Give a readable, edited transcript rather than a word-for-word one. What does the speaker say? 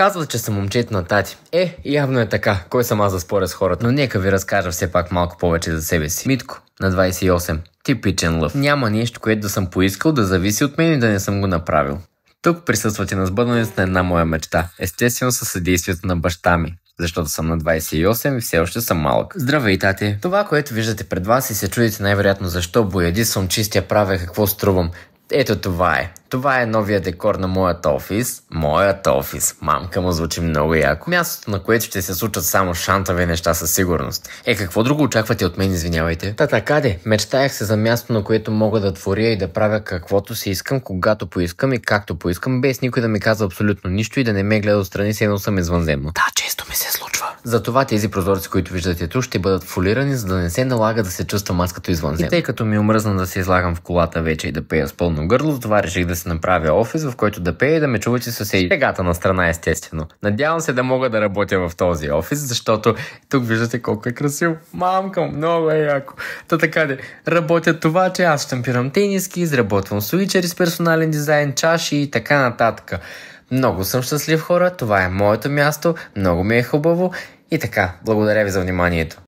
Казват, че съм момчето на тати. Явно е така. Кой съм аз да споря с хората? Но нека ви разкажа все пак малко повече за себе си. Митко, на 28. Типичен лъв. Няма нещо, което да съм поискал да зависи от мен и да не съм го направил. Тук присъствате на сбъдването на една моя мечта. Естествено със съдействието на баща ми. Защото съм на 28 и все още съм малък. Здравей, тати! Това, което виждате пред вас и се чудите най-вероятно защо боядисвам, чистя, правя, какво струвам. Ето това е. Това е новия декор на моят офис. Моят офис. Мамка му звучи много яко. Мястото, на което ще се случат само шантави неща със сигурност. Какво друго очаквате от мен, извинявайте? Каде? Мечтаях се за място, на което мога да творя и да правя каквото си искам, когато поискам и както поискам, без никой да ми казва абсолютно нищо и да не ме гледа отстрани, се едно съм извънземно. Да, често ми се случва. Затова тези прозорци, които виждате тук, ще бъдат фолирани, за да не се налага да се чувствам аз като извънземно. И тъй като ми омръзна да се излагам в колата вече и да пея с пълно гърло, това реших да се направя офис, в който да пея и да ме чувате съседи. Тегата на страна, естествено. Надявам се да мога да работя в този офис, защото тук виждате колко е красиво. Мамка, много е яко. Работя това, че аз штампирам тениски, изработвам суичери с персонален дизайн, чаши и така нататък. Много съм щастлив, хора, това е моето място, много ми е хубаво и така, благодаря ви за вниманието.